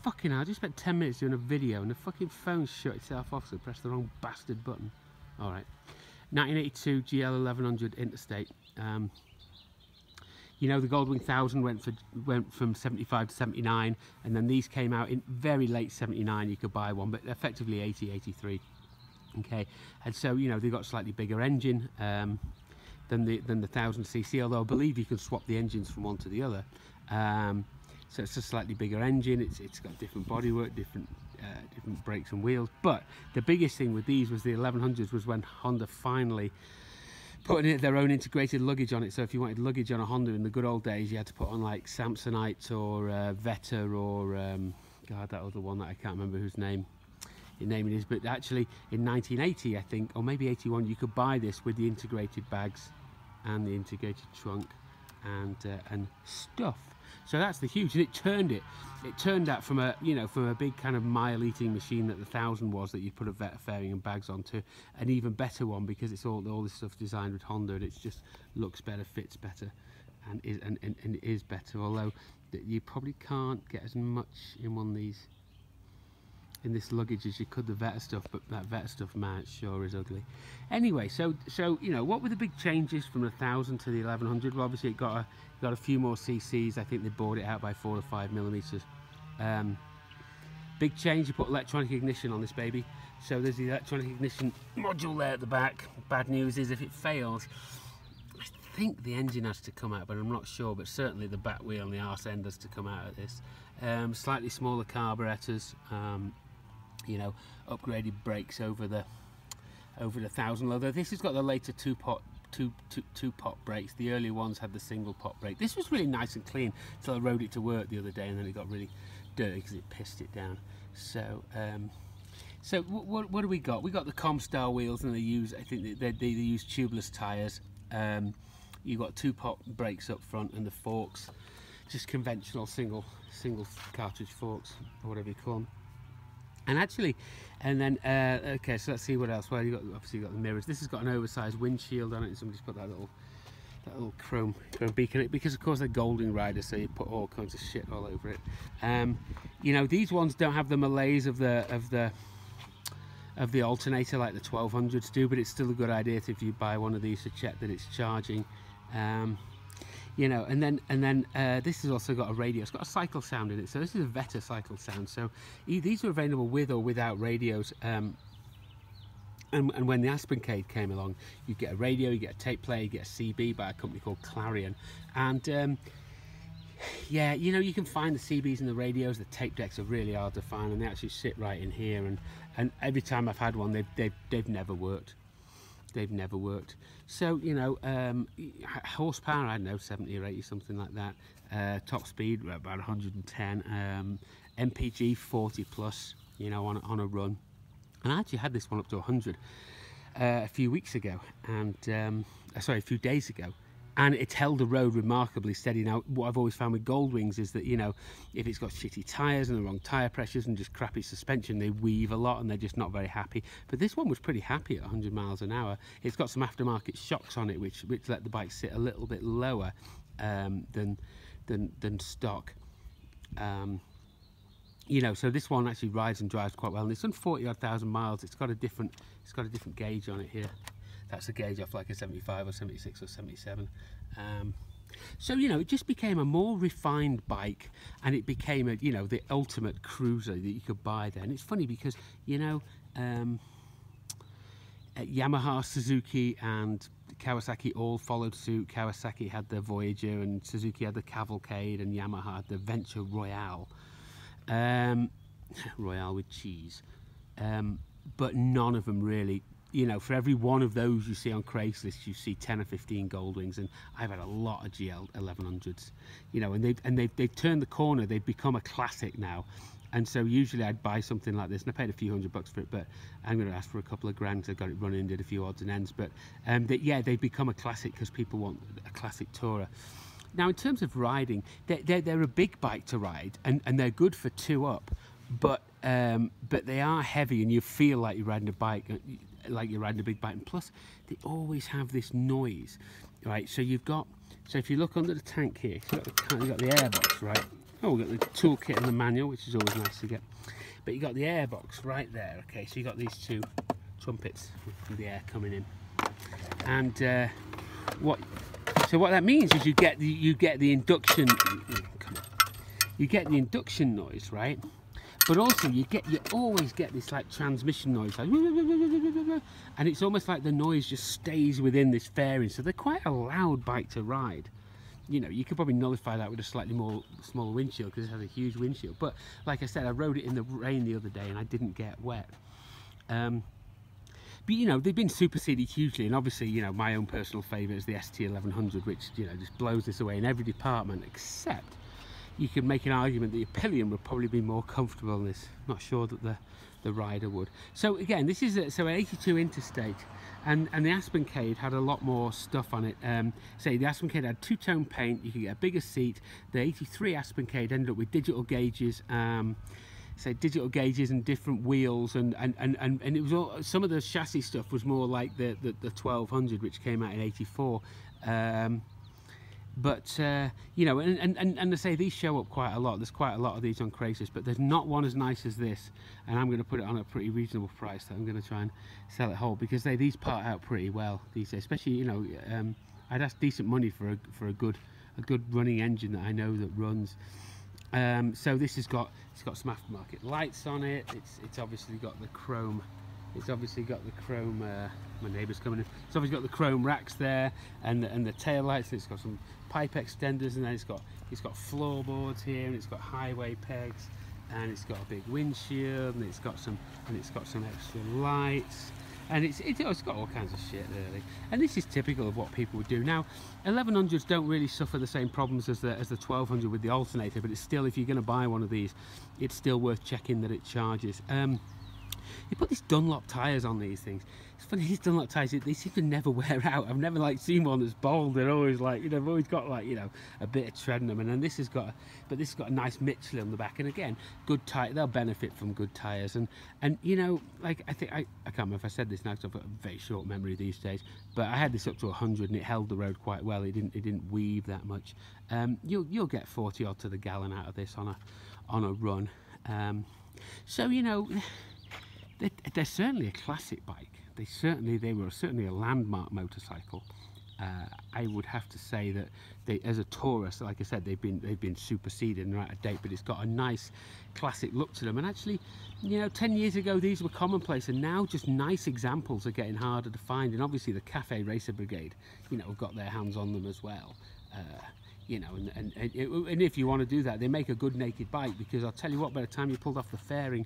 Fucking hell, I just spent 10 minutes doing a video and the fucking phone shut itself off, so I pressed the wrong bastard button. Alright. 1982 GL1100 Interstate. You know, the Goldwing 1000 went from 75 to 79, and then these came out in very late 79. You could buy one, but effectively 80, 83. Okay, and so, you know, they've got a slightly bigger engine than the 1000cc, although I believe you can swap the engines from one to the other. So it's a slightly bigger engine. It's got different bodywork, different brakes and wheels. But the biggest thing with these was the 1100s was when Honda finally put in their own integrated luggage on it. So if you wanted luggage on a Honda in the good old days, you had to put on like Samsonite or Veta or God, that other one that I can't remember whose name it is. But actually in 1980, I think, or maybe 81, you could buy this with the integrated bags and the integrated trunk and stuff. So that's the huge, and it turned out from a big kind of mile eating machine that the 1000 was, that you'd put a Veta fairing and bags onto, an even better one, because it's all this stuff designed with Honda, and it just looks better, fits better, and is better. Although you probably can't get as much in one of these, in this luggage, as you could the Veta stuff, but that Veta stuff, man, it sure is ugly. Anyway, so you know, what were the big changes from the 1000 to the 1100? Well, obviously it got a few more cc's. I think they bored it out by 4 or 5 millimeters. Big change, you put electronic ignition on this baby. So there's the electronic ignition module there at the back. Bad news is, if it fails, I think the engine has to come out, but I'm not sure. But certainly the back wheel and the arse end has to come out of this. Slightly smaller carburetors. You know, upgraded brakes over the 1000. Although this has got the later two pot brakes. The earlier ones had the single pot brake. This was really nice and clean until I rode it to work the other day, and then it got really dirty because it pissed it down. So what do we got? We got the Comstar wheels, and they use, I think they use tubeless tires. You got 2 pot brakes up front, and the forks just conventional single cartridge forks, or whatever you call them. And actually, and then okay, so let's see what else. Well, obviously you got the mirrors. This has got an oversized windshield on it, and somebody's put that little chrome beacon on it, because of course they're Goldwing riders, so you put all kinds of shit all over it. You know, these ones don't have the malaise of the alternator like the 1200s do, but it's still a good idea if you buy one of these to check that it's charging. You know, and then this has also got a radio. It's got a cycle sound in it, so this is a Veta cycle sound. So these are available with or without radios. And when the Aspencade came along, you get a radio, you get a tape player, you get a CB by a company called Clarion. And yeah, you know, you can find the CBs and the radios. The tape decks are really hard to find, and they actually sit right in here. And every time I've had one, they've never worked. They've never worked. So, you know, horsepower, I don't know, 70 or 80, something like that. Top speed, about 110. MPG 40 plus, you know, on a run. And I actually had this one up to 100 a few weeks ago, and sorry, a few days ago. And it's held the road remarkably steady. Now, what I've always found with Goldwings is that, you know, if it's got shitty tyres and the wrong tyre pressures and just crappy suspension, they weave a lot and they're just not very happy. But this one was pretty happy at 100 miles an hour. It's got some aftermarket shocks on it, which let the bike sit a little bit lower than stock. You know, so this one actually rides and drives quite well. And it's done 40-odd thousand miles. It's got a different gauge on it here. That's a gauge off like a 75 or 76 or 77. So, you know, it just became a more refined bike, and it became, you know, the ultimate cruiser that you could buy there. And it's funny because, you know, Yamaha, Suzuki and Kawasaki all followed suit. Kawasaki had the Voyager, and Suzuki had the Cavalcade, and Yamaha had the Venture Royale. Royale with cheese. But none of them really, you know, for every one of those you see on Craigslist, you see 10 or 15 Goldwings, and I've had a lot of GL1100s, you know, and they've turned the corner. They've become a classic now, and so usually I'd buy something like this, and I paid a few $100 for it, but I'm going to ask for a couple of grand because I got it running, did a few odds and ends, but yeah, they've become a classic because people want a classic tourer. Now, in terms of riding, they're a big bike to ride, and they're good for 2 up, but they are heavy, and you feel like you're riding a bike, like you're riding a big bike. And plus, they always have this noise, right? So if you look under the tank here, you've got the airbox, right? Oh, we've got the toolkit and the manual, which is always nice to get. But you got the airbox right there. Okay, so you got these two trumpets with the air coming in, and what that means is you get the induction. You get the induction noise, right? But also you always get this like transmission noise, like, and it's almost like the noise just stays within this fairing. So they're quite a loud bike to ride. You know, you could probably nullify that with a slightly smaller windshield because it has a huge windshield. But like I said, I rode it in the rain the other day and I didn't get wet. But you know, they've been superseded hugely, and obviously, you know, my own personal favourite is the GL1100, which, you know, just blows this away in every department, except you could make an argument that your pillion would probably be more comfortable in this. Not sure that the rider would. So again, this is an 82 Interstate, and the Aspencade had a lot more stuff on it. Say the Aspencade had two-tone paint, you could get a bigger seat. The 83 Aspencade ended up with digital gauges, say digital gauges and different wheels, and it was all, some of the chassis stuff was more like the 1200, which came out in 84. But you know, and to say these show up quite a lot. There's quite a lot of these on Craigslist, but there's not one as nice as this, and I'm going to put it on a pretty reasonable price. That I'm going to try and sell it whole, because these part out pretty well these days. Especially, you know, I'd ask decent money for a good running engine that I know that runs. So this it's got some aftermarket lights on it. It's obviously got the chrome. It's obviously got the chrome. My neighbour's coming in. It's obviously got the chrome racks there, and the tail lights. It's got some pipe extenders, and then it's got floorboards here, and it's got highway pegs, and it's got a big windshield, and it's got some extra lights, and it's got all kinds of shit really. And this is typical of what people would do. Now, 1100s don't really suffer the same problems as the 1200 with the alternator, but it's still, if you're going to buy one of these, it's still worth checking that it charges. They put these Dunlop Tires on these things. It's funny, these Dunlop Tires, they seem to never wear out. I've never like seen one that's bald. They're always like, you know, they've always got like, you know, a bit of tread in them. And then this has got a nice Michelin on the back. And again, good tire, they'll benefit from good tires. And you know, like I think I can't remember if I said this now, because I've got a very short memory these days. But I had this up to 100, and it held the road quite well. It didn't weave that much. You'll get 40 odd to the gallon out of this on a run. So you know, they're certainly a classic bike. They were certainly a landmark motorcycle. I would have to say that as a tourist, like I said, they've been superseded and they're out of date. But it's got a nice classic look to them. And actually, you know, 10 years ago these were commonplace, and now just nice examples are getting harder to find. And obviously the Cafe Racer Brigade, you know, have got their hands on them as well. You know, and if you want to do that, they make a good naked bike, because I'll tell you what, by the time you pulled off the fairing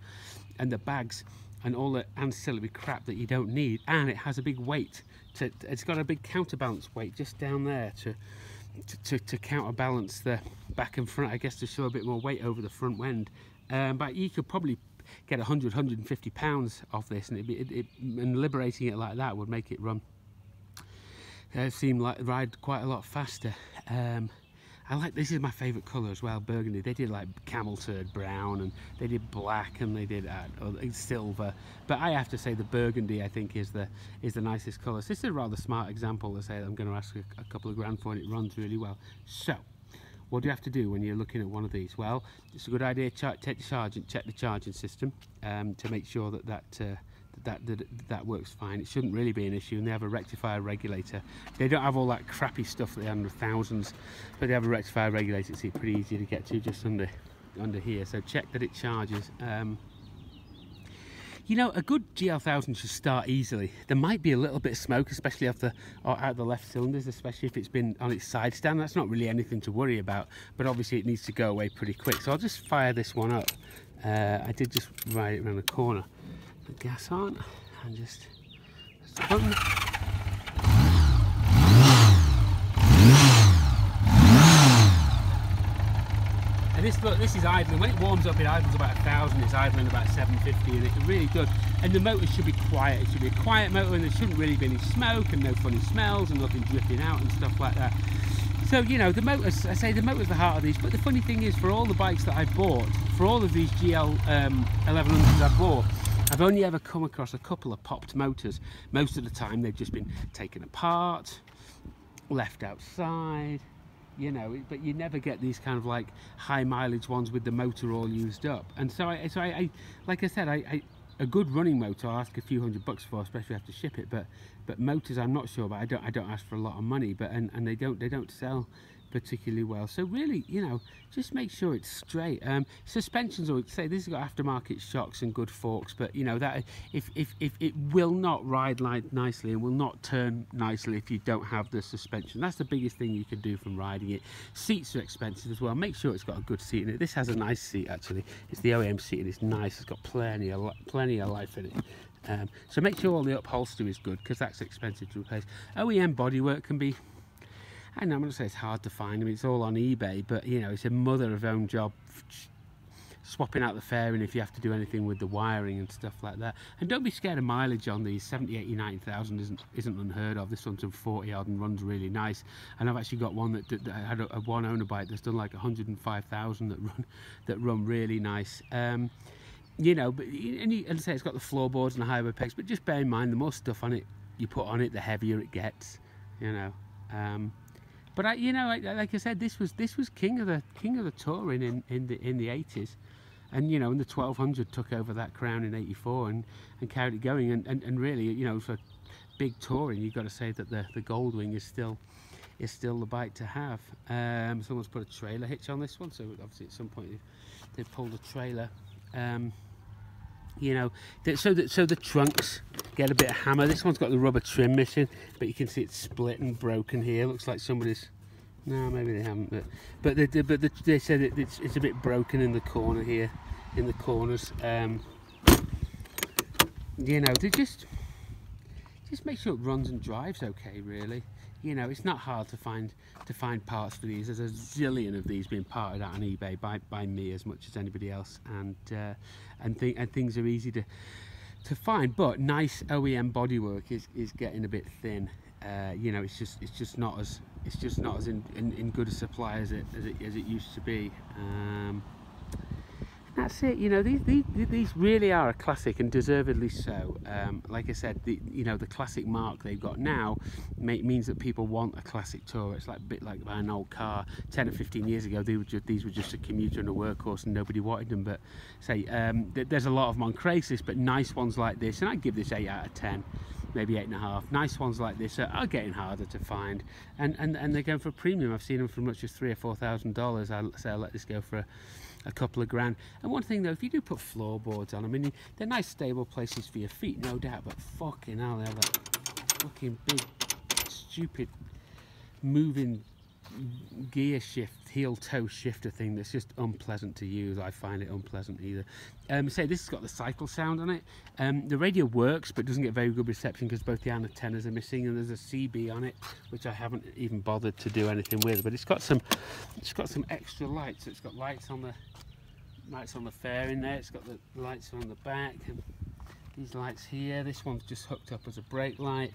and the bags and all the ancillary crap that you don't need, and it has a big weight, it's got a big counterbalance weight just down there to counterbalance the back and front, I guess, to show a bit more weight over the front end. But you could probably get 150 pounds off this, and and liberating it like that would make it seem like ride quite a lot faster. I like, this is my favourite colour as well, burgundy. They did like camel turd brown, and they did black, and they did silver. But I have to say the burgundy, I think, is the nicest colour. So this is a rather smart example to say that I'm going to ask a couple of grand for, and it runs really well. So what do you have to do when you're looking at one of these? Well, it's a good idea to check the charging system to make sure that works fine. It shouldn't really be an issue. And they have a rectifier regulator. They don't have all that crappy stuff that they have in the thousands, but they have a rectifier regulator, so it's pretty easy to get to, just under here. So check that it charges. You know, a good GL1000 should start easily. There might be a little bit of smoke, especially out the left cylinders, especially if it's been on its side stand. That's not really anything to worry about, but obviously it needs to go away pretty quick. So I'll just fire this one up. I did just ride it around the corner. The gas on, and just the button. And this is idling. When it warms up, it idles about 1,000. It's idling about 750, and it really does. And the motor should be quiet. It should be a quiet motor, and there shouldn't really be any smoke and no funny smells and nothing dripping out and stuff like that. So, you know, the motors, I say the motor's the heart of these. But the funny thing is, for all the bikes that I've bought, for all of these GL1100s I've bought, I've only ever come across a couple of popped motors. Most of the time they've just been taken apart, left outside, you know, but you never get these kind of like high mileage ones with the motor all used up. And so I like I said, a good running motor I'll ask a few $100 for, especially if I have to ship it, but motors I'm not sure about. I don't ask for a lot of money, but and they don't sell particularly well. So really, you know, just make sure it's straight. Suspensions, or say this has got aftermarket shocks and good forks, but you know that if it will not ride nicely and will not turn nicely if you don't have the suspension. That's the biggest thing you can do from riding it. Seats are expensive as well. Make sure it's got a good seat in it. This has a nice seat actually. It's the OEM seat and it's nice. It's got plenty of life in it. So make sure all the upholstery is good, because that's expensive to replace. OEM bodywork can be, I know, I'm going to say it's hard to find. I mean, it's all on eBay, but you know, it's a mother of own job swapping out the fairing if you have to do anything with the wiring and stuff like that. And don't be scared of mileage on these. 70, 80, 90,000 isn't unheard of. This one's done 40 odd and runs really nice. And I've actually got one that had a one owner bike that's done like 105,000 that run really nice. You know, but and say it's got the floorboards and the highway pegs, but just bear in mind the more stuff on it you put on it, the heavier it gets. You know. But you know, like I said, this was king of the touring in the 80s, and you know, and the 1200 took over that crown in 84 and carried it going, and really, you know, for big touring, you've got to say that the Goldwing is still the bike to have. Someone's put a trailer hitch on this one, so obviously at some point they pulled a trailer. You know, so the trunks get a bit of hammer. This one's got the rubber trim missing, but you can see it's split and broken here. Looks like somebody's, no, maybe they haven't, but they said it's a bit broken in the corner here, in the corners. You know, they just make sure it runs and drives okay, really. You know, it's not hard to find parts for these. There's a zillion of these being parted out on eBay by me as much as anybody else, and things are easy to find. But nice OEM bodywork is getting a bit thin. You know, it's just not as in good a supply as it used to be. That's it. You know, these really are a classic, and deservedly so. Like I said, you know, the classic mark they've got now means that people want a classic tour. It's like a bit like buying an old car. 10 or 15 years ago, these were just a commuter and a workhorse, and nobody wanted them. But say there's a lot of them on Craigslist, but nice ones like this, and I'd give this 8 out of 10. Maybe 8.5. Nice ones like this are getting harder to find, and they're going for a premium. I've seen them for as much as $3,000 or $4,000. I'll let this go for a couple of grand. And one thing though, if you do put floorboards on, I mean, they're nice stable places for your feet, no doubt, but fucking hell, they have that fucking big, stupid, moving gear shift, heel toe shifter thing that's just unpleasant to use. I find it unpleasant either. Say this has got the cycle sound on it. The radio works, but doesn't get very good reception because both the antennas are missing, and there's a CB on it, which I haven't even bothered to do anything with. But it's got some extra lights. So it's got lights on the fairing there. It's got the lights on the back, and these lights here. This one's just hooked up as a brake light.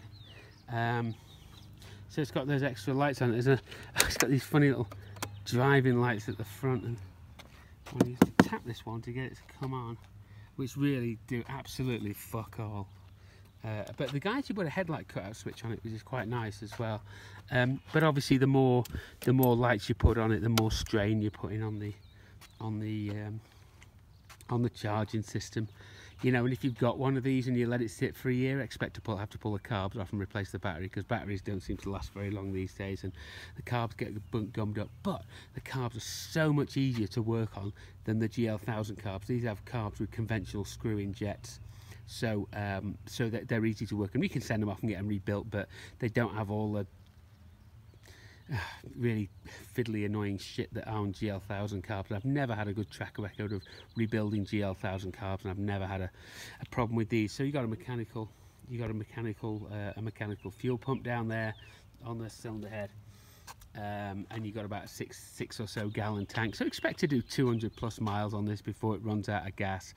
So it's got those extra lights on it. It's got these funny little driving lights at the front, and you have to tap this one to get it to come on, which really do absolutely fuck all. But the guys, you put a headlight cutout switch on it, which is quite nice as well. But obviously, the more lights you put on it, the more strain you're putting on the charging system. You know, and if you've got one of these and you let it sit for a year, expect to have to pull the carbs off and replace the battery, because batteries don't seem to last very long these days, and the carbs get gummed up. But the carbs are so much easier to work on than the GL1000 carbs. These have carbs with conventional screw-in jets, so that they're easy to work, and we can send them off and get them rebuilt, but they don't have all the really fiddly, annoying shit that are on GL1000 carbs. I've never had a good track record of rebuilding GL1000 carbs, and I've never had a problem with these. So you got a mechanical fuel pump down there on the cylinder head, and you got about a six or so gallon tank. So expect to do 200 plus miles on this before it runs out of gas.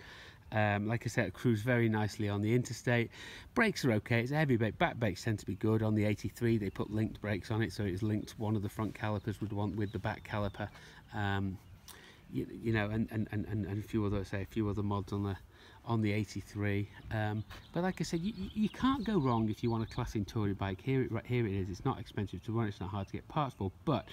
Like I said, it cruised very nicely on the interstate. Brakes are okay. It's a heavy brake. Back brakes tend to be good. On the 83, they put linked brakes on it, so it's linked one of the front calipers with the back caliper. You know, and a few other mods on the 83. But like I said, you can't go wrong if you want a classic touring bike. Here it is. It's not expensive to run. It's not hard to get parts for, but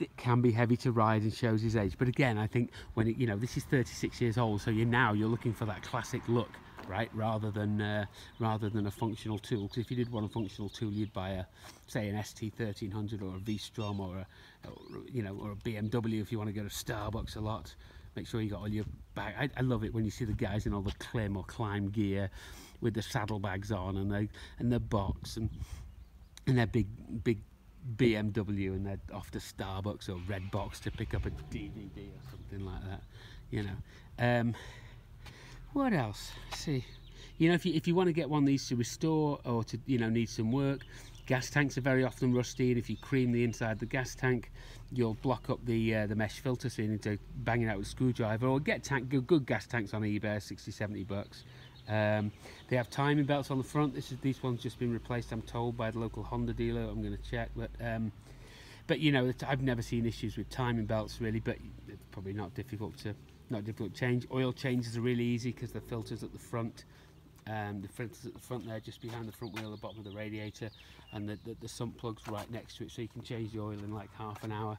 it can be heavy to ride and shows his age. But again, I think when it, you know, this is 36 years old, so you're looking for that classic look, right, rather than a functional tool. Because if you did want a functional tool, you'd buy a, say, an ST1300 or a V-Strom or a BMW if you want to go to Starbucks a lot. Make sure you got all your bag. I love it when you see the guys in all the climb or climb gear with the saddlebags on and their box and their big BMW, and they're off to Starbucks or Redbox to pick up a DVD or something like that, you know. What else? See, you know, if you want to get one of these to restore or to, you know, need some work, gas tanks are very often rusty, and if you cream the inside of the gas tank, you'll block up the mesh filter, so you need to bang it out with a screwdriver, or get good gas tanks on eBay, 60-70 bucks. They have timing belts on the front. These ones just been replaced, I'm told, by the local Honda dealer. I'm going to check, but you know, I've never seen issues with timing belts really. But it's probably not difficult to change. Oil changes are really easy because the filters at the front. The filters at the front there, just behind the front wheel, the bottom of the radiator, and the sump plug's right next to it, so you can change the oil in like half an hour.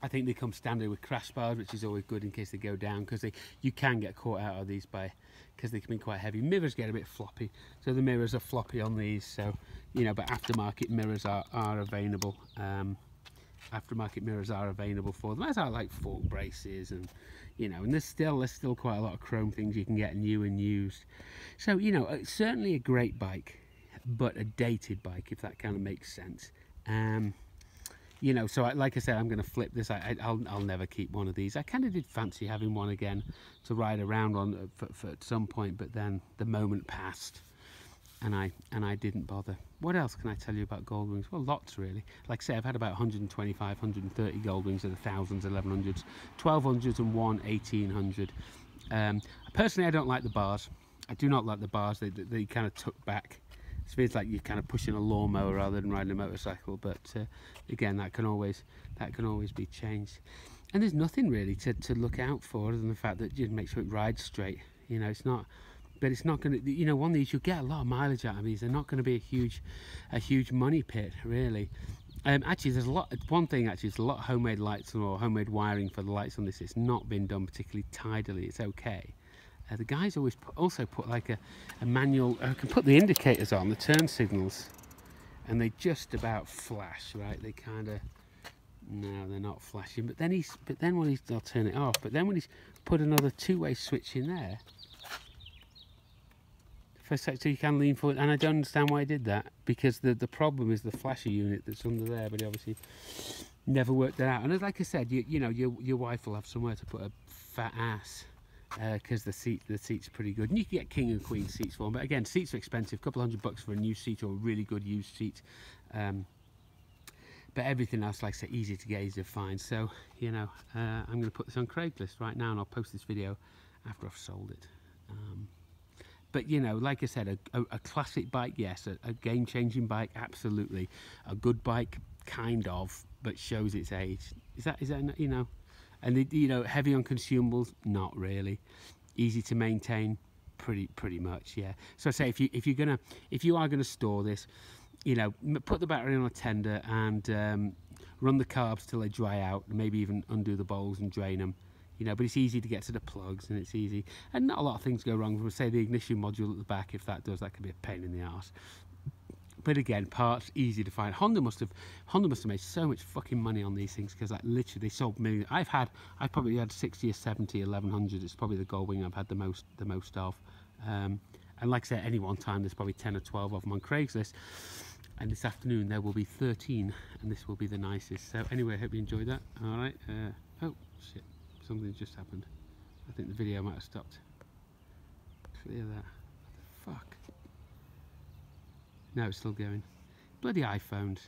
I think they come standard with crash bars, which is always good in case they go down, because you can get caught out of these because they can be quite heavy. Mirrors get a bit floppy, so the mirrors are floppy on these. So, you know, but aftermarket mirrors are available. Aftermarket mirrors are available for them, as are like fork braces, and you know, and there's still quite a lot of chrome things you can get new and used. So, you know, it's certainly a great bike, but a dated bike, if that kind of makes sense. You know, so like I said, I'm going to flip this. I'll never keep one of these. I kind of did fancy having one again to ride around on for at some point, but then the moment passed, and I didn't bother. What else can I tell you about Goldwings? Well, lots really. Like I say, I've had about 125, 130 Goldwings of the 1000s, 1100s, 1200s, and one 1800. Personally, I don't like the bars. I do not like the bars. They kind of tuck back. It feels like you're kind of pushing a lawnmower rather than riding a motorcycle. But again, that can always be changed. And there's nothing really to look out for other than the fact that you make sure it rides straight. You know, it's not. But it's not going to, you know, one of these, you'll get a lot of mileage out of these. They're not going to be a huge money pit, really. Actually, there's one thing, there's a lot of homemade lights or homemade wiring for the lights on this. It's not been done particularly tidily. It's okay. The guys always also put like a manual, I can put the indicators on, the turn signals, and they just about flash, right? They kind of, no, they're not flashing. But then when I'll turn it off. But then when he's put another two-way switch in there, so you can lean forward, and I don't understand why I did that, because the problem is the flasher unit that's under there, but he obviously never worked that out. And like I said, you know, your wife will have somewhere to put a fat ass, because the seat's pretty good, and you can get king and queen seats for them. But again, seats are expensive, a couple $100 for a new seat or a really good used seat. But everything else, like I say, easy to get, easy to find. So, you know, I'm going to put this on Craigslist right now, and I'll post this video after I've sold it. But, you know, like I said, a classic bike, yes. A game-changing bike, absolutely. A good bike, kind of, but shows its age. Is that you know? And, you know, heavy on consumables, not really. Easy to maintain, pretty much, yeah. So I say, if you are gonna store this, you know, put the battery on a tender and run the carbs till they dry out. Maybe even undo the bowls and drain them. You know, but it's easy to get to the plugs, and it's easy, and not a lot of things go wrong. We'll say the ignition module at the back, if that does, that can be a pain in the arse. But again, parts easy to find. Honda must have made so much fucking money on these things, because like literally they sold millions. I've probably had 60 or 70 1100. It's probably the Goldwing I've had the most of. And like I said, any one time there's probably 10 or 12 of them on Craigslist. And this afternoon there will be 13, and this will be the nicest. So anyway, I hope you enjoyed that. All right. Oh shit. Something just happened. I think the video might have stopped. Clear that. What the fuck? No, it's still going. Bloody iPhones.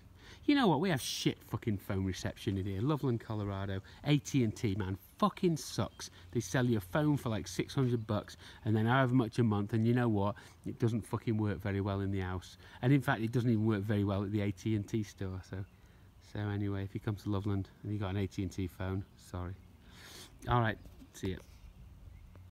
You know what? We have shit fucking phone reception in here. Loveland, Colorado. AT&T, man, fucking sucks. They sell you a phone for like $600 and then however much a month, and you know what? It doesn't fucking work very well in the house. And in fact, it doesn't even work very well at the AT&T store. So anyway, if you come to Loveland and you got an AT&T phone, sorry. All right, see ya.